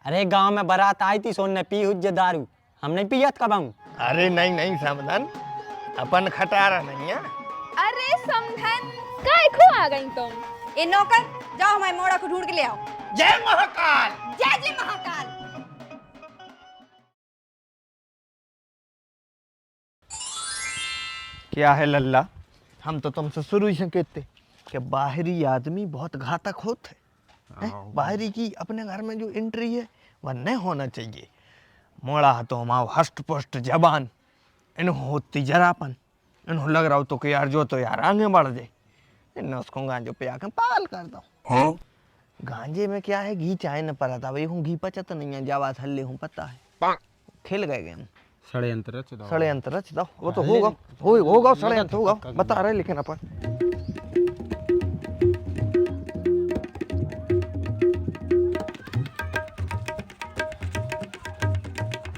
अरे गांव में बारात आई थी, सोन ने पी हुज्जे दारू, हम नहीं पियत कबाऊ। अरे नहीं नहीं समधन, अपन खटारा नहीं है। अरे समधन, काय खो आ गई तुम? ए नौकर, जाओ हमारे मोड़ा को ढूंढ के ले आओ। जय महाकाल। जय जय महाकाल। क्या है लल्ला, हम तो तुमसे शुरू ही से कहते कि बाहरी आदमी बहुत घातक होते हैं। बाहरी की अपने घर में जो एंट्री है वह नहीं होना चाहिए। मोड़ा तो हमारा हष्ट पुष्ट जबान इन्हों होती जरापन, इन्हों लग रहा हो तो कि यार जो तो यार आगे बढ़ जाए, इन उसको गांजो पे आकर पागल कर दो। हाँ? गांजे में क्या है, घी चाय न पड़ा था भाई, हूँ घी पचत नहीं है, जावा हल्ले हूँ पता है, खेल गए गेम। षड्यंत्र रच दो, वो तो होगा षड्यंत्र होगा, बता रहे लेकिन अपन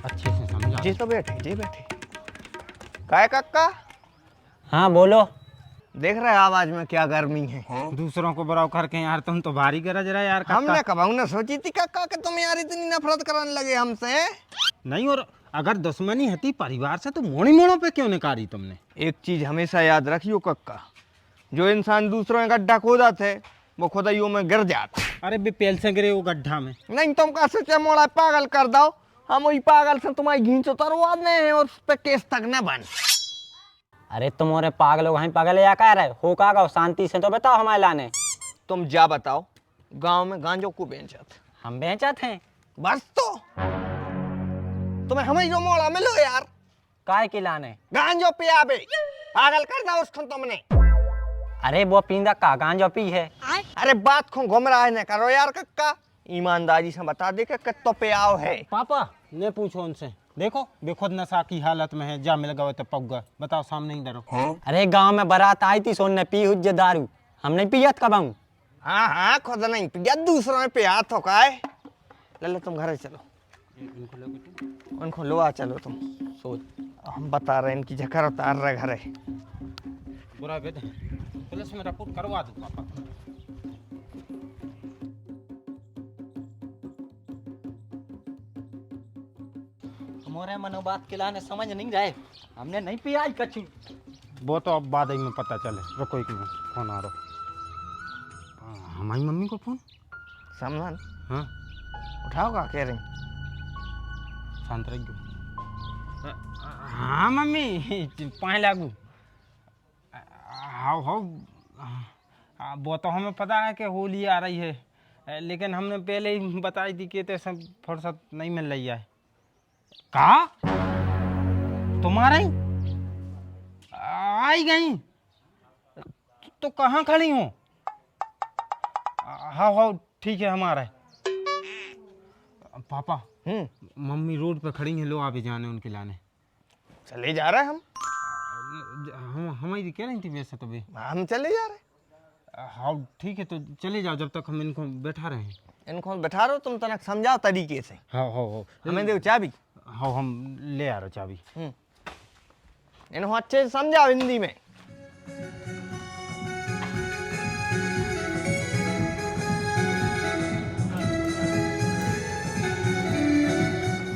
अच्छे से समझा। जी तो बैठे काय कक्का, हाँ बोलो। देख रहे आवाज में क्या गर्मी है। दूसरों को बुराव करके यार तुम तो भारी गरज रहा यार कक्का। हमने कब ना सोची थी कक्का कि तुम यार इतनी नफरत कराने लगे हमसे। नहीं, और अगर दुश्मनी हती परिवार से तो मोड़ी मोड़ों पे क्यों निकाली तुमने? एक चीज हमेशा याद रखियो कक्का, जो इंसान दूसरों का गड्ढा खोदा थे वो खुदाइयों में गिर जाता। अरे बेपेल से गिरे वो गड्ढा में। नहीं तुम कैसे चमोड़ा पागल कर दो, हम वही पागल से तुम्हारी घींच उतरवा दें और उस पे केस तक न बन। अरे तुम और पागल हो, वहीं पागल या कह रहे हो का गो, शांति से तो बताओ हमारे लाने। तुम जा बताओ, गांव में गांजो को बेचत हम बेचत हैं। बस तो तुम्हें हमें जो मोड़ा मिलो यार, काय के लाने? गांजो पिया बे, पागल कर दो उसको तुमने। अरे वो पींदा का गांजो पी है। अरे बात को गुमराह न करो यार कक्का, ईमानदारी से बता दे कि कितो पे आओ है। पापा ने पूछो उनसे, देखो बेखुद नशा की हालत में है, जा मिल गए तो पग बताओ, सामने ही डरो। अरे गांव में बारात आई थी, सोन ने पी हुज्जे दारू, हम नहीं पियत कबाऊ। हाँ खुद नहीं पिया, दूसरों में पिया तो का है। ले तुम घर चलो, उनको लो आ चलो तुम, सोच हम बता रहे इनकी जगह उतार रहे घर है। बुरा बेद पुलिस में रिपोर्ट करवा दो पापा। हमारे मनोबात के लाने समझ नहीं रहे, हमने नहीं पिया आज कछु। वो तो अब बाद में पता चले। रुको एक मिनट, फोन आ रहा। हमारी मम्मी को फोन। समझन हाँ उठाओगा कह रही। शांत रहियो। हाँ मम्मी पाए लागू। हाँ हाँ, वो तो हमें पता है कि होली आ रही है, लेकिन हमने पहले ही बताई थी कि सब फुर्सत नहीं मिल रही है। कहा तुम्हारा ही आई गई तो कहाँ खड़ी हो? हाँ हाँ ठीक है हमारा है। पापा मम्मी रोड पे खड़ी हैं, लो आप ही जाने उनके लाने। चले जा रहे हम हमारी कह रही थी वैसे तो भी हम चले जा रहे। हाँ ठीक है, तो चले जाओ, जब तक हम इनको बैठा रहे हैं। इनको बैठा रहो तुम, तनक समझाओ तरीके से। हाँ हाँ हाँ हमें दो चाबी। हाँ हम ले आ रहे चाबी। इनको अच्छे से समझाओ हिंदी में।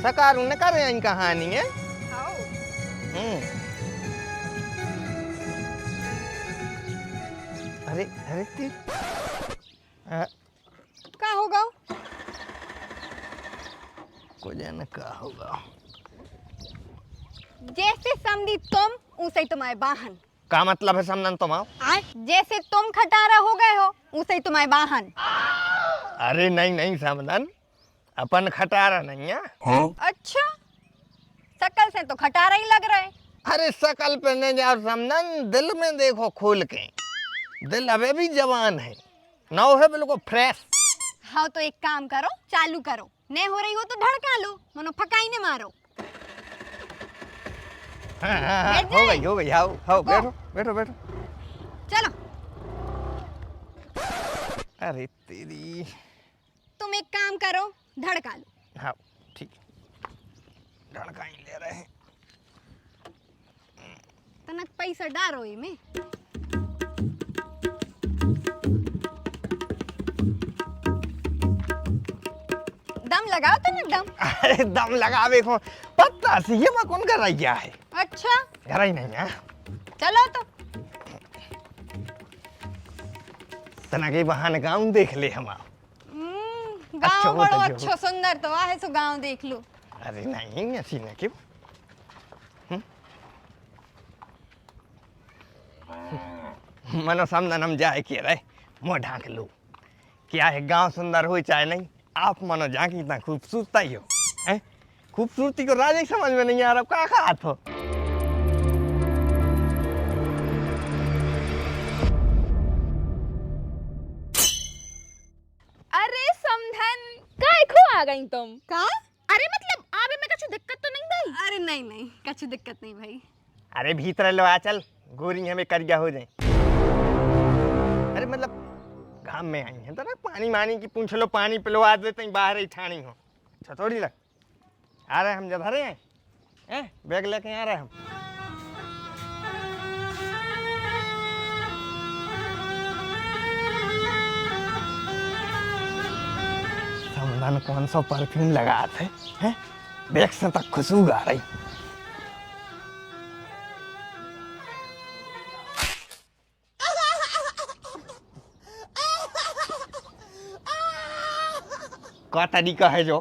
सकार न कर रहे कहानी है। अरे अरे का होगा? कुछ न का होगा। जैसे समझी तुम उसे तुम्हारे वाहन। का मतलब है समझन तुम आओ? जैसे तुम खटारा हो गए हो उसे तुम्हारे वाहन। अरे नहीं नहीं समझन, अपन खटारा नहीं है। अच्छा, शकल से तो खटारा ही लग रहा है। अरे शकल पे नहीं जाओ समझन, दिल में देखो खोल के, दिल अबे भी जवान है, नौ है बिल्कुल फ्रेश। हाँ तो एक काम करो, चालू करो, नहीं हो रही हो तो धड़का लो, मनो फकाई ने मारो। हाँ, हो गई आओ बैठो बैठो बैठो। चलो। अरे तेरी, तुम एक काम करो, धड़का लो। हाँ ठीक है, धड़का ही ले रहे हैं। तनक पैसा डारो में। दम लगाओ तो ना दम। अरे दम लगावे को पत्ता सी ये मैं कौन कर रही है? अच्छा घर ही नहीं है। चलो तो। तना के बहाने गाँव देख ले हम। अच्छा, गाँव वो तो बड़ो जो- अच्छो सुंदर तो आहे सो गाँव देख लो। अरे नहीं ऐसी न क्यों? मनो समझन हम जाए के रहे मुँह ढांक लो। क्या है गांव सुंदर हो चाहे नहीं, आप मनो झांकी इतना खूबसूरत ही हो हैं? खूबसूरती को राज ही समझ में नहीं आ रहा क्या हाथ हो। अरे समधन काय खो आ गई तुम? का? अरे मतलब आवे में कुछ दिक्कत तो नहीं गई? अरे नहीं नहीं कुछ दिक्कत नहीं भाई। अरे भीतर लो आ चल गोरी हमें करिया हो जाए। अरे मतलब गांव में आई है तो ना पानी मानी की पूछ लो, पानी पिलवा देते हैं, बाहर ही ठानी हो। अच्छा थोड़ी लग आ रहे हम जब हरे हैं बैग लेके आ रहे हम। समधन कौन सा परफ्यूम लगा थे हैं? बैग से तक खुशबू आ रही। क्या तरीका है जो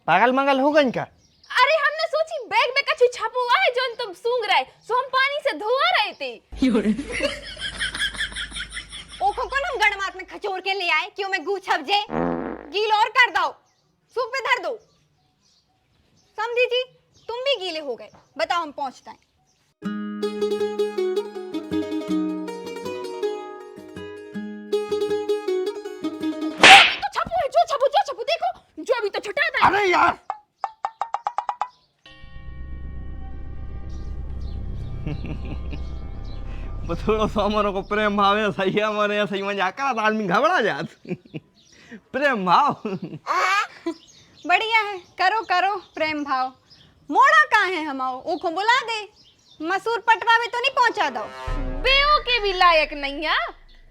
पागल मंगल हो गई क्या? अरे हमने सोची बैग में कुछ छपा हुआ है जो तुम सूंघ रहे, सो हम पानी से धोआ रहे थे। ओखो कौन हम गणमात में खचोर के ले आए क्यों मैं गू छप जे? गील और कर दो, सूप पे धर दो। समझी जी तुम भी गीले हो गए, बताओ हम पहुंचते हैं। तो छपू है, जो छपू देखो, जो अभी तो छुटा था। अरे यार वो थोड़ा सा हमारे को प्रेम भाव है सही है, हमारे यहाँ सही मजाक करा आदमी घबरा जात। प्रेम भाव बढ़िया है, करो करो प्रेम भाव। मोड़ा कहाँ है हमाओ? ओखो बुला दे, मसूर पटवा में तो नहीं पहुंचा दो। बेओ के भी लायक नहीं है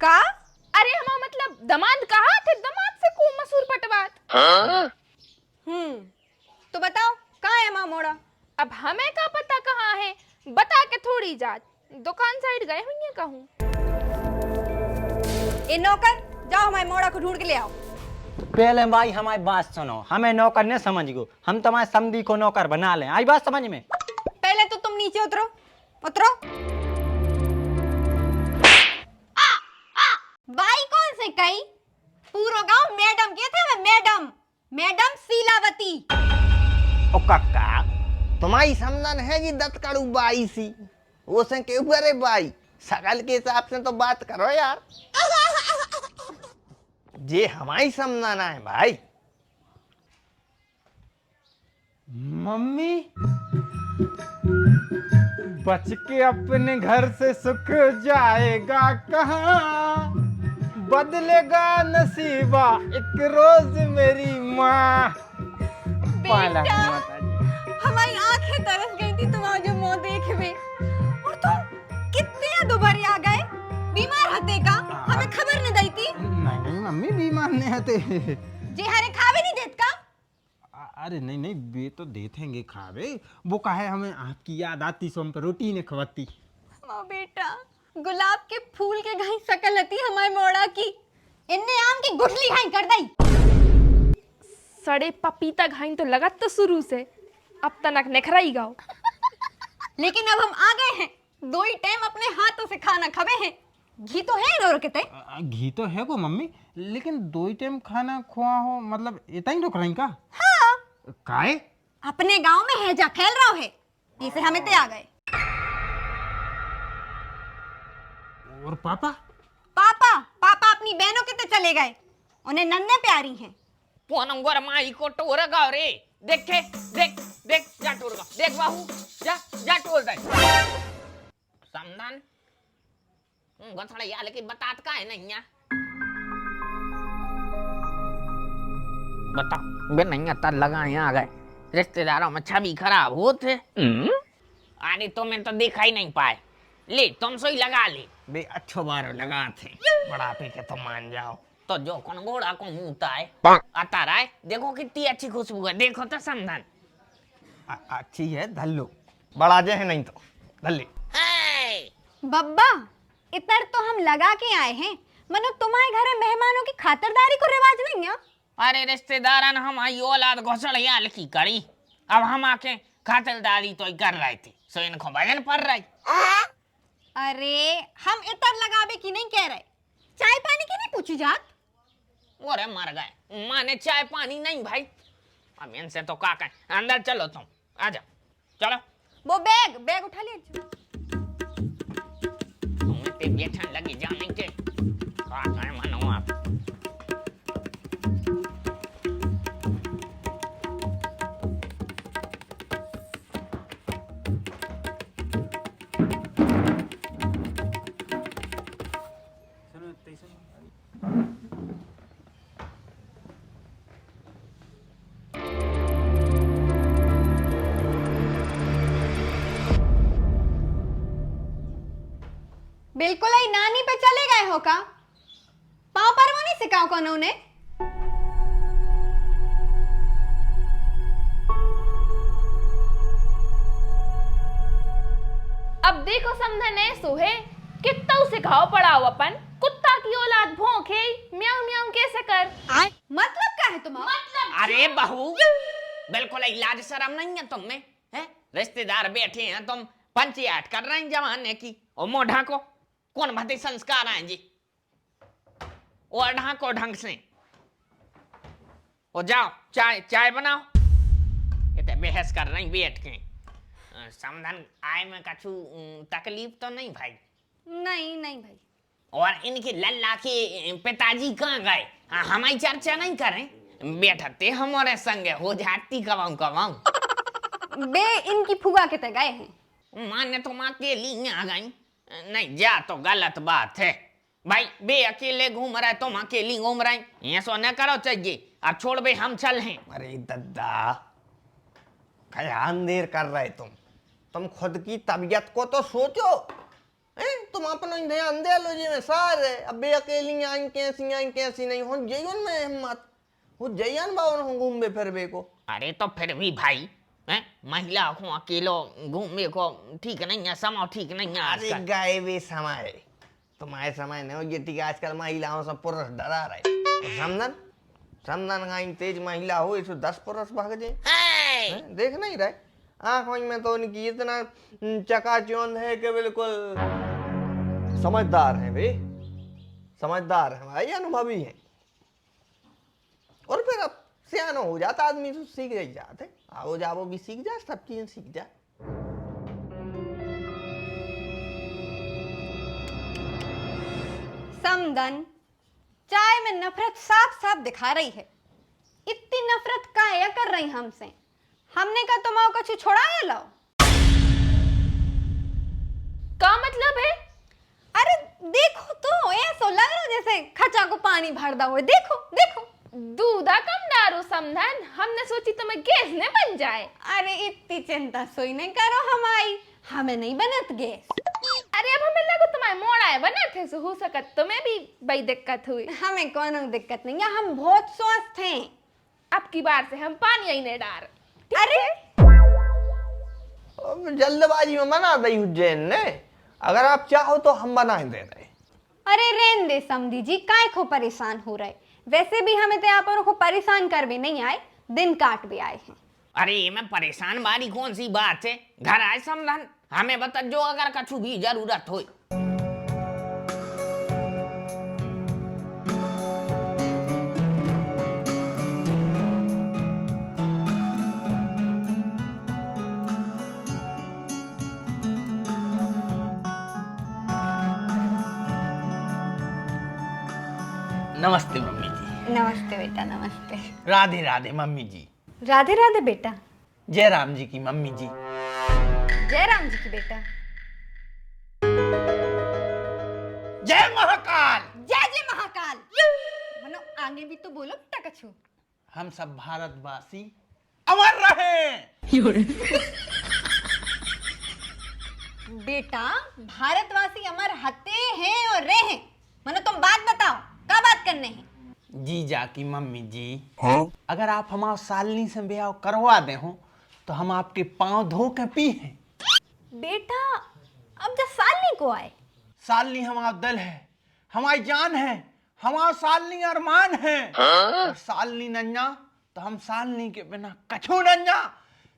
का? अरे हम मतलब दमाद कहा थे, दमाद से को मसूर पटवात। तो बताओ कहाँ है हमारा मोड़ा? अब हमें का पता कहाँ है, बता के थोड़ी जात। दुकान साइड गए हुई है कहूँ। ए नौकर जाओ हमारे मोड़ा को ढूंढ के ले आओ। पहले भाई हमारी बात सुनो, हमें नौकर नहीं समझ गो, हम तुम्हारे समधी को नौकर बना लें। आई बात समझ में? पहले तो तुम नीचे उतरो, उतरो। बाई कौन से कई? पूरा गांव मैडम के थे, मैं मैडम, मैडम शीलावती। ओ कक्का तुम्हारी समझन है जी दत्त कड़ू बाई सी वो से के ऊपर बाई सकल के हिसाब से तो बात करो यार। जे हमारी समझाना है भाई। मम्मी बच के अपने घर से सुख जाएगा कहाँ, बदलेगा नसीबा एक रोज मेरी माँ। बेटा हमारी आंखें तरस गई थी तुम्हारा जो मुंह देखे में, और तुम कितने दोबारा आ गए? बीमार हते का हमें खबर न दी थी? नहीं मम्मी बीमार नहीं होते। जे हरे खावे नहीं देत का? अरे नहीं वे तो देखेंगे खावे, वो काहे हमें आपकी याद आती सो हम पे रोटी ने खवाती। माँ बेटा गुलाब के फूल के घाई सकल हती हमारे मोड़ा की, इनने आम की गुठली घाई कर दई। सड़े पपीता घाइन तो लगत तो शुरू से, अब तनक नखराई गाओ। लेकिन अब हम आ गए हैं, दो ही टाइम अपने हाथों से खाना खावे हैं। घी तो है रो रखते? घी तो है को मम्मी, लेकिन दो ही टाइम खाना खुआ हो मतलब इतना ही रुक रही का? हाँ काहे? अपने गांव में हैजा खेल रहा है, इसे हमें ते आ गए। और पापा? पापा पापा अपनी बहनों के ते चले गए, उन्हें नन्हे प्यारी हैं। पोनंगोर माई को टोरा गाओ रे, देखे देख देख जा टोर गाओ, देख बाहू जा टोर दे समधन। गथड़ा यार लेकिन बतात का है नहीं या बता बे नहीं आता लगा यहाँ आ गए रिश्तेदारों में छवि खराब होते। अरे तुम्हें तो दिखा ही नहीं पाए, ले तुम सो ही लगा ले। बे अच्छो बारो लगा थे, बड़ापे के तो मान जाओ। तो जो कौन घोड़ा को मुंहता है आता रहा है। देखो कितनी अच्छी खुशबू है, देखो तो समधन। अच्छी है, धल्लो बड़ा जे है नहीं तो धल्ले। बब्बा इतर तो हम लगा के आए हैं, मनो तुम्हारे घर में मेहमानों की खातिरदारी को रिवाज नहीं है। अरे रिश्तेदारन हमारी औलाद घोसड़िया की करी, अब हम आके खातिरदारी तो ही कर रहे थे, सो इनको भजन पड़ रही। अरे हम इतर लगावे की नहीं कह रहे, चाय पानी की नहीं पूछी जात। अरे मर गए, माने चाय पानी नहीं भाई। अब इनसे तो का कहें, अंदर चलो तुम, आ जाओ चलो। वो बैग बैग उठा लीजिए। तुम इतने बेचन लगी जाने के, का कहें मानो आप। बिल्कुल ही नानी पे चले गए हो का? पाँव पर वो नहीं सिखाओ को उन्होंने? अब देखो समधन ऐसो है, कितना सिखाओ पड़ाओ अपन, कुत्ता की औलाद भौंके म्याऊं म्याऊं कैसे कर। मतलब क्या है तुम्हारा? अरे बहू, बिल्कुल इलाज शर्म नहीं है तुम में, हैं? रिश्तेदार बैठे हैं, तुम पंचायत कर रहे हैं जमाने की, और मोढ़ा को कौन भते संस्कार आए जी, और ढाको ढंग से, और जाओ चाय चाय बनाओ। इतने बहस कर रही बैठ के। समधन आए में कछु तकलीफ तो नहीं भाई? नहीं नहीं भाई। और इनके लल्ला के पिताजी कहाँ गए? हमारी चर्चा नहीं करें, बैठते हमारे संग हो जाती कवाऊं कवाऊं। बे इनकी फुगा के ते गए हैं। माने तो माँ के लिए आ गई, नहीं जा तो गलत बात है भाई। बे अकेले घूम रहे, तुम अकेली घूम रहे, ये सो न करो चाहिए। अब छोड़ बे, हम चल हैं। अरे दद्दा, ख्याल देर कर रहे तुम खुद की तबीयत को तो सोचो। तुम अपना ध्यान दे लो जी में सारे। अब बे अकेली आई कैसी नहीं हो जइयन में हिम्मत हो जइयन बावन हो घूमबे फिरबे को। अरे तो फिर भी भाई, हैं? महिला को अकेलो घूमने को ठीक नहीं है, समय ठीक नहीं है अरे आजकल। गए वे समय, तुम्हारे समय नहीं हो ये ठीक। आजकल महिलाओं से पुरुष डरा रहे। समझन समझन कहीं तेज महिला हो इसको 10 पुरुष भाग जाए। देख नहीं रहे आंखों में तो उनकी इतना चकाचौंध है कि बिल्कुल समझदार है वे, समझदार है भाई, अनुभवी है। और फिर अब सियानो हो जाता आदमी तो सीख जाते, आओ जाओ भी सीख जा, सब चीजें सीख जा। समदन चाय में नफरत साफ साफ दिखा रही है। इतनी नफरत काहे कर रही हमसे? हमने कहा तुम आओ कछु छोड़ाया लाओ। का मतलब है? अरे देखो तो ऐसा लग रहा जैसे खचा को पानी भर दा हुए। देखो देखो। दूधा कम डारो समधन, हमने सोची तुम्हें गैस न बन जाए। अरे इतनी चिंता सोई नहीं करो हमारी, हमें नहीं बनत गैस। अरे अब हमें लगो तुम्हारे मोड़ा है बना थे, सो हो सकत तुम्हें भी बड़ी दिक्कत हुई। हमें कोनो दिक्कत नहीं है, हम बहुत स्वस्थ हैं। अब की बार से हम पानी ही नहीं डार। अरे जल्दबाजी में मना दी उज्जैन ने, अगर आप चाहो तो हम बना दे रहे। अरे रेन दे समधी जी, काय को परेशान हो रहे? वैसे भी हमें तो आप को परेशान कर भी नहीं आए, दिन काट भी आए हैं। अरे ये में परेशान वाली कौन सी बात है? घर आए समधन, हमें बता जो अगर कछु भी जरूरत हो। नमस्ते मम्मी जी। नमस्ते बेटा, नमस्ते। राधे राधे मम्मी जी। राधे राधे बेटा। जय राम जी की मम्मी जी। जय राम जी की बेटा। जय महाकाल। जय जय महाकाल। मनो आगे भी तो बोलो बेटा कछु। हम सब भारतवासी अमर रहे। बेटा भारतवासी अमर हते हैं और रहे। मनो तुम बात बताओ, क्या बात करने हैं? जीजा की मम्मी जी, अगर आप हमारे सालनी से ब्याह करवा दे हो तो हम आपके पांव धो के पी हैं। बेटा अब जब सालनी को आए, सालनी हमारा दिल है, हमारी जान है, हमारा सालनी अरमान है। और सालनी नन्या तो हम सालनी के बिना कछू नन्या।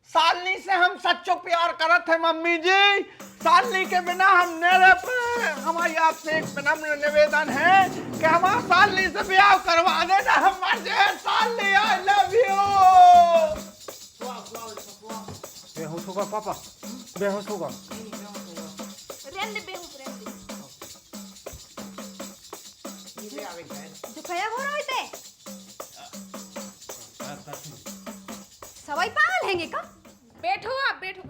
सालनी से हम सच्चो प्यार करत है मम्मी जी। सालनी के बिना हम नेरे पे। हमारी आपसे एक विनम्र निवेदन है कि हमारा सालनी से ब्याह करवा देना। हम मर जाए सालनी, आई लव यू। बेहोश होगा पापा, बेहोश होगा। रहने दे बेहोश, रहने दे। जो खया हो रहा होते सवाई पागल हैंगे का? बैठो आप, बैठो।